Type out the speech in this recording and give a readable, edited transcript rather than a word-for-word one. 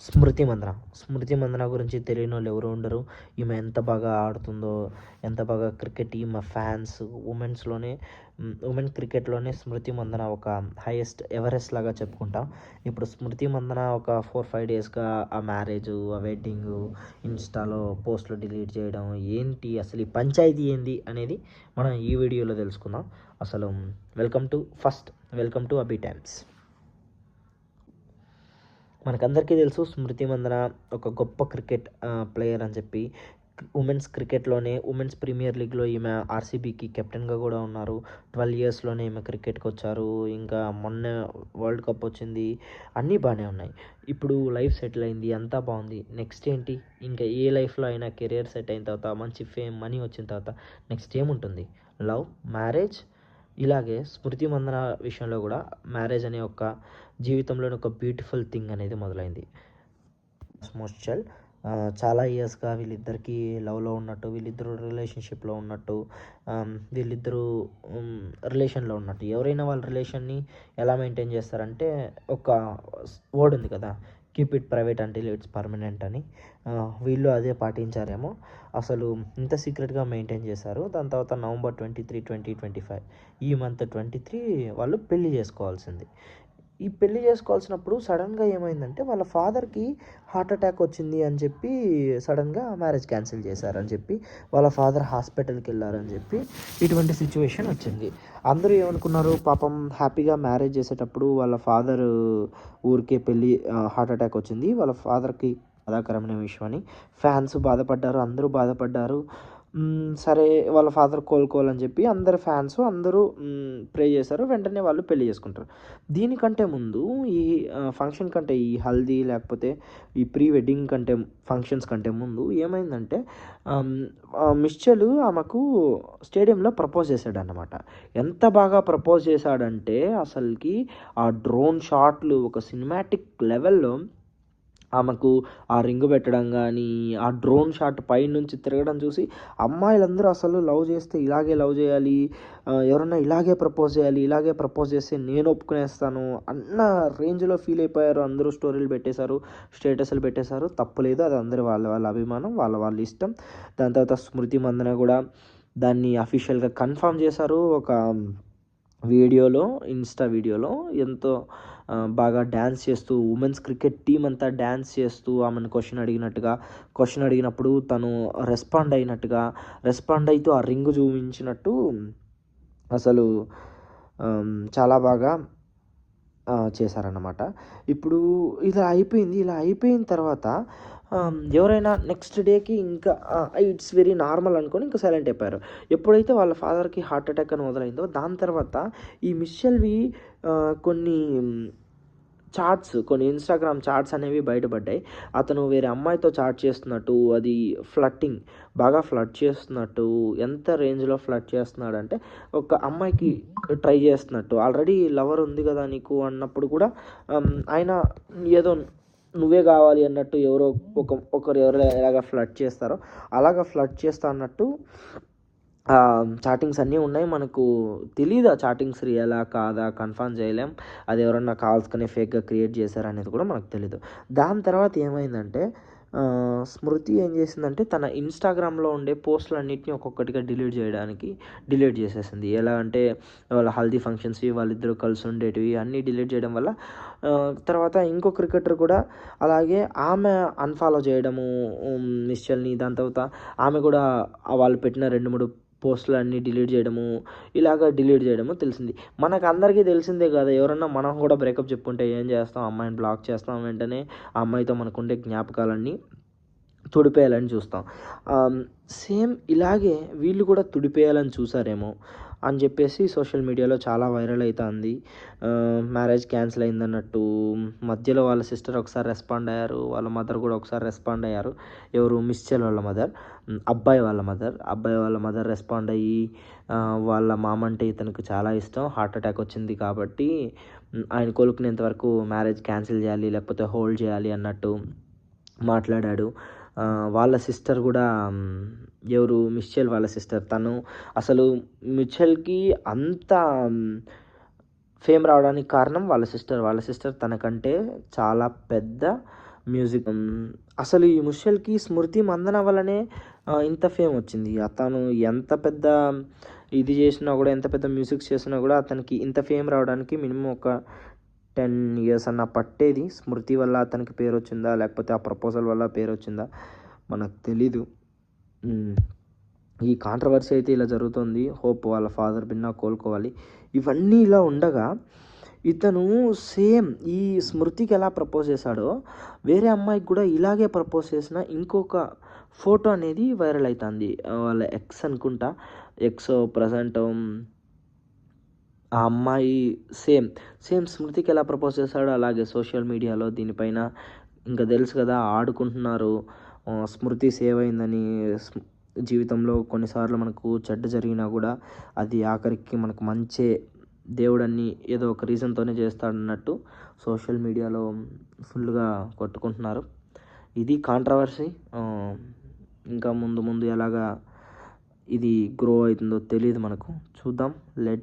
స్మృతి మందన గురించి తెలియనోళ్ళు ఎవరు ఉండరు. ఈమె ఎంత బాగా ఆడుతుందో, ఎంత బాగా క్రికెట్ ఈమె ఫ్యాన్స్ ఉమెన్ క్రికెట్‌లోనే స్మృతి మందన ఒక హైయెస్ట్ ఎవరెస్ట్ లాగా చెప్పుకుంటాం. ఇప్పుడు స్మృతి మందన ఒక 4, 5 డేస్‌గా ఆ మ్యారేజు, ఆ వెడ్డింగు, ఇన్‌స్టాలో పోస్ట్‌లు డిలీట్ చేయడం, ఏంటి అసలు ఈ పంచాయతీ ఏంది అనేది మనం ఈ వీడియోలో తెలుసుకుందాం. అసలు వెల్కమ్ టు అబీ టైమ్స్. మనకందరికీ తెలుసు స్మృతి మందన ఒక గొప్ప క్రికెట్ ప్లేయర్ అని చెప్పి. ఉమెన్స్ ప్రీమియర్ లీగ్లో ఈమె ఆర్సీబీకి కెప్టెన్గా కూడా ఉన్నారు. 12 ఇయర్స్లోనే ఈమె క్రికెట్కి వచ్చారు. ఇంకా మొన్న వరల్డ్ కప్ వచ్చింది. అన్నీ బాగానే ఉన్నాయి. ఇప్పుడు లైఫ్ సెటిల్ అయింది, అంతా బాగుంది. నెక్స్ట్ ఏంటి? ఇంకా ఏ లైఫ్లో అయినా కెరియర్ సెట్ అయిన తర్వాత, మంచి ఫేమ్ మనీ వచ్చిన తర్వాత నెక్స్ట్ ఏముంటుంది? Love, marriage. ఇలాగే స్మృతి మందన విషయంలో కూడా మ్యారేజ్ అనే ఒక జీవితంలోని ఒక బ్యూటిఫుల్ థింగ్ అనేది మొదలైంది. మోస్టల్ చాలా ఇయర్స్గా వీళ్ళిద్దరికీ లవ్లో ఉన్నట్టు, వీళ్ళిద్దరూ రిలేషన్షిప్లో ఉన్నట్టు, వీళ్ళిద్దరూ రిలేషన్లో ఉన్నట్టు. ఎవరైనా వాళ్ళ రిలేషన్ని ఎలా మెయింటైన్ చేస్తారంటే, ఒక వర్డ్ ఉంది కదా, keep it private until it's permanent అని. వీళ్ళు అదే పాటించారేమో. అసలు ఇంత సీక్రెట్గా మెయింటైన్ చేశారు. దాని తర్వాత నవంబర్ 23, 2025 ఈ మంత్ 23 వాళ్ళు పెళ్లి చేసుకోవాల్సింది. ఈ పెళ్లి చేసుకోవాల్సినప్పుడు సడన్గా ఏమైందంటే, వాళ్ళ ఫాదర్కి హార్ట్ అటాక్ వచ్చింది అని చెప్పి సడన్గా మ్యారేజ్ క్యాన్సిల్ చేశారని చెప్పి, వాళ్ళ ఫాదర్ హాస్పిటల్కి వెళ్ళారని చెప్పి ఇటువంటి సిచ్యువేషన్ వచ్చింది. అందరూ ఏమనుకున్నారు, పాపం హ్యాపీగా మ్యారేజ్ చేసేటప్పుడు వాళ్ళ ఫాదర్ ఊరికే హార్ట్ అటాక్ వచ్చింది, వాళ్ళ ఫాదర్కి బాధాకరమైన విషయం అని ఫ్యాన్స్ బాధపడ్డారు, అందరూ బాధపడ్డారు. సరే వాళ్ళ ఫాదర్ కోలుకోవాలని చెప్పి అందరూ ప్రే చేశారు. వెంటనే వాళ్ళు పెళ్లి చేసుకుంటారు. దీనికంటే ముందు ఈ ఫంక్షన్ కంటే, ఈ హల్దీ లేకపోతే ఈ ప్రీ వెడ్డింగ్ ఫంక్షన్స్ కంటే ముందు ఏమైందంటే, మిస్చెల్ ఆమెకు స్టేడియంలో ప్రపోజ్ చేశాడన్నమాట. ఎంత బాగా ప్రపోజ్ చేశాడంటే అసలుకి ఆ డ్రోన్ షాట్లు ఒక సినిమాటిక్ లెవెల్లో ఆమెకు ఆ రింగు పెట్టడం కానీ, ఆ డ్రోన్ షాట్ పైనుంచి తిరగడం చూసి అమ్మాయిలందరూ అసలు లవ్ చేస్తే ఇలాగే లవ్ చేయాలి, ఎవరన్నా ఇలాగే ప్రపోజ్ చేస్తే నేను ఒప్పుకునేస్తాను అన్న రేంజ్లో ఫీల్ అయిపోయారు. అందరూ స్టోరీలు పెట్టేశారు, స్టేటస్లు పెట్టేశారు. తప్పులేదు, అది అందరి వాళ్ళ అభిమానం, వాళ్ళ ఇష్టం. దాని తర్వాత స్మృతి మందన కూడా దాన్ని అఫీషియల్గా కన్ఫర్మ్ చేశారు. ఒక ఇన్స్టా వీడియోలో ఎంతో బాగా డ్యాన్స్ చేస్తూ, ఉమెన్స్ క్రికెట్ టీం అంతా డ్యాన్స్ చేస్తూ ఆమెను క్వశ్చన్ అడిగినప్పుడు తను రెస్పాండ్ అవుతూ ఆ రింగ్ చూపించినట్టు అసలు చాలా బాగా చేశారన్నమాట. ఇప్పుడు ఇలా అయిపోయిన తర్వాత ఎవరైనా నెక్స్ట్ డేకి ఇంకా ఇట్స్ వెరీ నార్మల్ అనుకొని ఇంకా సైలెంట్ అయిపోయారు. ఎప్పుడైతే వాళ్ళ ఫాదర్కి హార్ట్ అటాక్ అని మొదలైందో, దాని తర్వాత ఈ మిస్చెల్వి కొన్ని ఇన్స్టాగ్రామ్ చాట్స్ అనేవి బయటపడ్డాయి. అతను వేరే అమ్మాయితో చాట్ చేస్తున్నట్టు, అది బాగా ఫ్లర్ట్ చేస్తున్నట్టు. ఎంత రేంజ్లో ఫ్లర్ట్ చేస్తున్నాడంటే, ఒక అమ్మాయికి ట్రై చేస్తున్నట్టు. ఆల్రెడీ లవర్ ఉంది కదా నీకు అన్నప్పుడు కూడా ఆయన ఏదో నువ్వే కావాలి అన్నట్టు ఒకరు ఎలాగ ఫ్లర్ట్ చేస్తారో అలాగ ఫ్లర్ట్ చేస్తా అన్నట్టు చాటింగ్స్ అన్నీ ఉన్నాయి. మనకు తెలీదు ఆ చాటింగ్స్ రియలా కాదా కన్ఫర్మ్ చేయలేం. అది ఎవరన్నా కాల్స్ కానీ ఫేక్గా క్రియేట్ చేశారనేది కూడా మనకు తెలీదు. దాని తర్వాత ఏమైందంటే, స్మృతి ఏం చేసిందంటే, తన ఇన్స్టాగ్రామ్లో ఉండే పోస్టులన్నింటినీ ఒక్కొక్కటిగా డిలీట్ చేసేసింది. ఎలా అంటే, వాళ్ళ హల్దీ ఫంక్షన్స్వి, వాళ్ళిద్దరూ కలిసి ఉండేటివి అన్నీ డిలీట్ చేయడం వల్ల తర్వాత ఇంకో క్రికెటర్ కూడా అలాగే ఆమె అన్ఫాలో చేయడము మిస్చెల్ని. దాని తర్వాత ఆమె కూడా వాళ్ళు పెట్టిన 2-3 పోస్టులు అన్నీ డిలీట్ చేయడము తెలిసింది. మనకు అందరికీ తెలిసిందే కదా, ఎవరన్నా మనం కూడా బ్రేకప్ చెప్పుకుంటే ఏం చేస్తాం, అమ్మాయిని బ్లాక్ చేస్తాం, వెంటనే ఆ అమ్మాయితో మనకుండే జ్ఞాపకాలన్నీ తుడిపేయాలని చూస్తాం. సేమ్ ఇలాగే వీళ్ళు కూడా తుడిపేయాలని చూసారేమో అని చెప్పేసి సోషల్ మీడియాలో చాలా వైరల్ అవుతుంది. మ్యారేజ్ క్యాన్సిల్ అయిందన్నట్టు. మధ్యలో వాళ్ళ సిస్టర్ ఒకసారి రెస్పాండ్ అయ్యారు, వాళ్ళ మదర్ కూడా ఒకసారి రెస్పాండ్ అయ్యారు. ఎవరు? మిస్చెల్ వాళ్ళ మదర్, అబ్బాయి వాళ్ళ మదర్ రెస్పాండ్ అయ్యి, వాళ్ళ మామ అంటే ఇతనికి చాలా ఇష్టం, హార్ట్ అటాక్ వచ్చింది కాబట్టి ఆయన కోలుకునేంత వరకు మ్యారేజ్ క్యాన్సిల్ చేయాలి లేకపోతే హోల్డ్ చేయాలి అన్నట్టు మాట్లాడాడు. వాళ్ళ సిస్టర్ కూడా, ఎవరు? మిస్చెల్ వాళ్ళ సిస్టర్. తను అసలు మిచెల్కి అంత ఫేమ్ రావడానికి కారణం వాళ్ళ సిస్టర్ తనకంటే చాలా పెద్ద మ్యూజిక్ అసలు ఈ ముషల్కి స్మృతి మందన వల్లనే ఇంత ఫేమ్ వచ్చింది. అతను ఎంత పెద్ద ఇది చేసినా కూడా, ఎంత పెద్ద మ్యూజిక్ చేసినా కూడా అతనికి ఇంత ఫేమ్ రావడానికి మినిమం ఒక 10 ఇయర్స్ అన్న పట్టేది. స్మృతి వల్ల అతనికి పేరు వచ్చిందా, లేకపోతే ఆ ప్రపోజల్ వల్ల పేరు వచ్చిందా మనకు తెలీదు. ఈ కాంట్రవర్సీ అయితే ఇలా జరుగుతుంది. హోప్ వాళ్ళ ఫాదర్ బిన్నా కోలుకోవాలి. ఇవన్నీ ఇలా ఉండగా ఇతను సేమ్ ఈ స్మృతికి ఎలా ప్రపోజ్ చేశాడో వేరే అమ్మాయికి కూడా ఇలాగే ప్రపోజ్ చేసిన ఇంకొక ఫోటో అనేది వైరల్ అవుతుంది. వాళ్ళ ఎక్స్ అనుకుంటా, ఎక్స్ ప్రజెంట్ ఆ అమ్మాయి సేమ్ స్మృతికి ఎలా ప్రపోజ్ చేశాడో అలాగే సోషల్ మీడియాలో దీనిపైన ఇంకా తెలుసు కదా ఆడుకుంటున్నారు. స్మృతి సేవ్ అయిందని. జీవితంలో కొన్నిసార్లు మనకు చెడ్డ జరిగినా కూడా అది ఆఖరికి మనకు మంచే, దేవుడన్ని ఏదో ఒక రీజన్తోనే చేస్తాడన్నట్టు సోషల్ మీడియాలో ఫుల్గా కొట్టుకుంటున్నారు. ఇది కాంట్రవర్సీ. ఇంకా ముందు ముందు ఎలాగా ఇది గ్రో అవుతుందో తెలియదు మనకు. చూద్దాం. లెట్స్